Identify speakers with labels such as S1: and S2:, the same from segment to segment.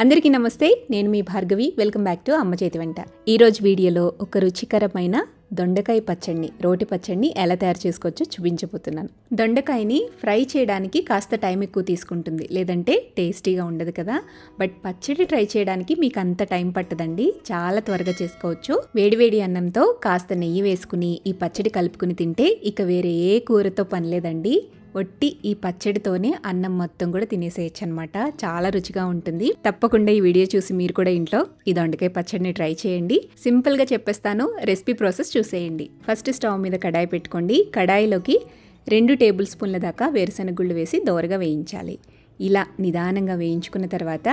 S1: అందరికీ నమస్తే, నేను మీ భార్గవి. వెల్కమ్ బ్యాక్ టు అమ్మ చేతి వంట. ఈరోజు వీడియోలో ఒక రుచికరమైన దొండకాయ పచ్చడిని, రోటి పచ్చడిని ఎలా తయారు చేసుకోవచ్చో చూపించబోతున్నాను. దొండకాయని ఫ్రై చేయడానికి కాస్త టైం ఎక్కువ తీసుకుంటుంది, లేదంటే టేస్టీగా ఉండదు కదా. బట్ పచ్చడి ట్రై చేయడానికి మీకు అంత టైం పట్టదండి, చాలా త్వరగా చేసుకోవచ్చు. వేడివేడి అన్నంతో కాస్త నెయ్యి వేసుకుని ఈ పచ్చడి కలుపుకుని తింటే ఇక వేరే ఏ కూరతో పని లేదండి. ఒట్టి ఈ పచ్చడితోనే అన్నం మొత్తం కూడా తినేసేయచ్చు అనమాట. చాలా రుచిగా ఉంటుంది. తప్పకుండా ఈ వీడియో చూసి మీరు కూడా ఇంట్లో ఈ దొండకాయ పచ్చడిని ట్రై చేయండి. సింపుల్ గా చెప్పేస్తాను, రెసిపీ ప్రాసెస్ చూసేయండి. ఫస్ట్ స్టవ్ మీద కడాయి పెట్టుకోండి. కడాయిలోకి 2 టేబుల్ స్పూన్ల దాకా వేరుశనగ గుళ్ళు వేసి దోరగా వేయించాలి. ఇలా నిదానంగా వేయించుకున్న తర్వాత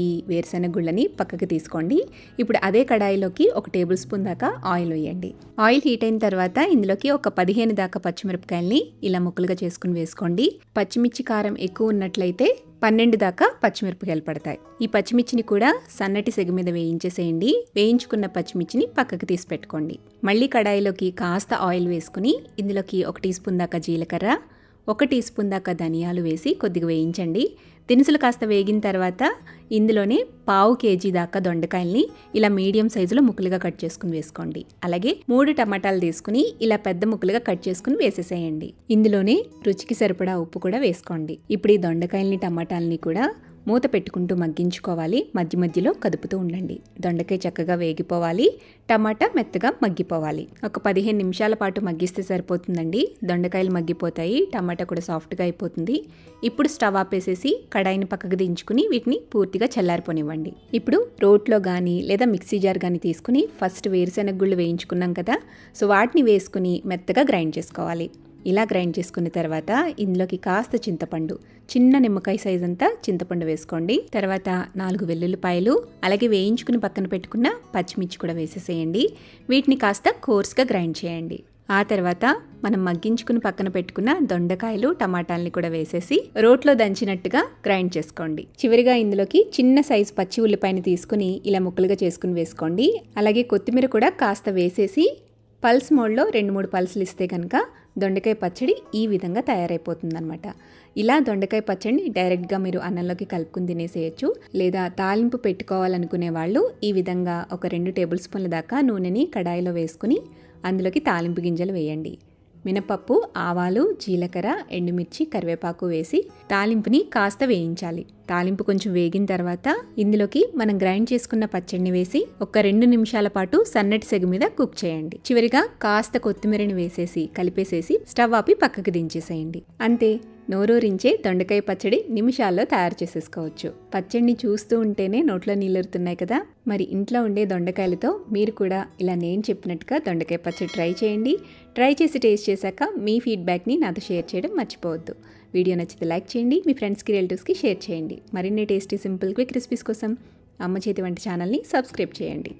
S1: ఈ వేరుశనగ గుళ్ళని పక్కకి తీసుకోండి. ఇప్పుడు అదే కడాయిలోకి 1 టేబుల్ స్పూన్ దాకా ఆయిల్ వేయండి. ఆయిల్ హీట్ అయిన తర్వాత ఇందులోకి ఒక 15 దాకా పచ్చిమిరపకాయలని ఇలా ముక్కలుగా చేసుకుని వేసుకోండి. పచ్చిమిర్చి కారం ఎక్కువ ఉన్నట్లయితే 12 దాకా పచ్చిమిరపకాయలు పడతాయి. ఈ పచ్చిమిర్చిని కూడా సన్నటి సెగ మీద వేయించేసేయండి. వేయించుకున్న పచ్చిమిర్చిని పక్కకి తీసి పెట్టుకోండి. మళ్ళీ కడాయిలోకి కాస్త ఆయిల్ వేసుకుని ఇందులోకి 1 టీ స్పూన్ దాకా జీలకర్ర, 1 టీ స్పూన్ దాకా ధనియాలు వేసి కొద్దిగా వేయించండి. దినుసులు కాస్త వేగిన తర్వాత ఇందులోనే 1/2 కేజీ దాకా దొండకాయల్ని ఇలా మీడియం సైజులో ముక్కలుగా కట్ చేసుకుని వేసుకోండి. అలాగే 3 టమాటాలు తీసుకుని ఇలా పెద్ద ముక్కలుగా కట్ చేసుకుని వేసేసేయండి. ఇందులోనే రుచికి సరిపడా ఉప్పు కూడా వేసుకోండి. ఇప్పుడు ఈ దొండకాయల్ని టమాటాలని కూడా మూత పెట్టుకుంటూ మగ్గించుకోవాలి. మధ్య మధ్యలో కదుపుతూ ఉండండి. దొండకాయ చక్కగా వేగిపోవాలి, టమాటా మెత్తగా మగ్గిపోవాలి. ఒక 15 నిమిషాల పాటు మగ్గిస్తే సరిపోతుందండి. దొండకాయలు మగ్గిపోతాయి, టమాటా కూడా సాఫ్ట్గా అయిపోతుంది. ఇప్పుడు స్టవ్ ఆపేసేసి కడాయిని పక్కకు దించుకుని వీటిని పూర్తిగా చల్లారిపోనివ్వండి. ఇప్పుడు రోట్లో కానీ లేదా మిక్సీ జార్ కానీ తీసుకుని ఫస్ట్ వేరుశనగ గుళ్ళు వేయించుకున్నాం కదా, సో వాటిని వేసుకుని మెత్తగా గ్రైండ్ చేసుకోవాలి. ఇలా గ్రైండ్ చేసుకున్న తర్వాత ఇందులోకి కాస్త చింతపండు, చిన్న నిమ్మకాయ సైజ్ అంతా చింతపండు వేసుకోండి. తర్వాత 4 వెల్లుల్లిపాయలు, అలాగే వేయించుకుని పక్కన పెట్టుకున్న పచ్చిమిర్చి కూడా వేసేసేయండి. వీటిని కాస్త కోర్స్గా గ్రైండ్ చేయండి. ఆ తర్వాత మనం మగ్గించుకుని పక్కన పెట్టుకున్న దొండకాయలు టమాటాలని కూడా వేసేసి రోట్లో దంచినట్టుగా గ్రైండ్ చేసుకోండి. చివరిగా ఇందులోకి చిన్న సైజు పచ్చి ఉల్లిపాయని తీసుకుని ఇలా ముక్కలుగా చేసుకుని వేసుకోండి. అలాగే కొత్తిమీర కూడా కాస్త వేసేసి పల్స్ మోడ్లో 2-3 పల్సులు ఇస్తే కనుక దొండకాయ పచ్చడి ఈ విధంగా తయారైపోతుందన్నమాట. ఇలా దొండకాయ పచ్చడిని డైరెక్ట్గా మీరు అన్నంలోకి కలుపుకుని తినేసేయచ్చు. లేదా తాలింపు పెట్టుకోవాలనుకునే వాళ్ళు ఈ విధంగా ఒక 2 టేబుల్ స్పూన్ల దాకా నూనెని కడాయిలో వేసుకుని అందులోకి తాలింపు గింజలు వేయండి. మినపప్పు, ఆవాలు, జీలకర్ర, ఎండుమిర్చి, కరివేపాకు వేసి తాలింపుని కాస్త వేయించాలి. తాలింపు కొంచెం వేగిన తర్వాత ఇందులోకి మనం గ్రైండ్ చేసుకున్న పచ్చడిని వేసి ఒక 2 నిమిషాల పాటు సన్నటి సెగ మీద కుక్ చేయండి. చివరిగా కాస్త కొత్తిమీరని వేసేసి కలిపేసేసి స్టవ్ ఆపి పక్కకి దించేసేయండి. అంతే, నోరూరించే దొండకాయ పచ్చడి నిమిషాల్లో తయారు చేసేసుకోవచ్చు. పచ్చడిని చూస్తూ ఉంటేనే నోట్లో నీళ్ళురుతున్నాయి కదా. మరి ఇంట్లో ఉండే దొండకాయలతో మీరు కూడా ఇలా నేను చెప్పినట్టుగా దొండకాయ పచ్చడి ట్రై చేయండి. ట్రై చేసి టేస్ట్ చేశాక మీ ఫీడ్బ్యాక్ని నాతో షేర్ చేయడం మర్చిపోవద్దు. వీడియో నచ్చితే లైక్ చేయండి, మీ ఫ్రెండ్స్కి, రిలేటివ్స్కి షేర్ చేయండి. మరిన్ని టేస్టీ, సింపుల్, క్విక్ రెసిపీస్ కోసం అమ్మ చేతి వంట ఛానల్ని సబ్స్క్రైబ్ చేయండి.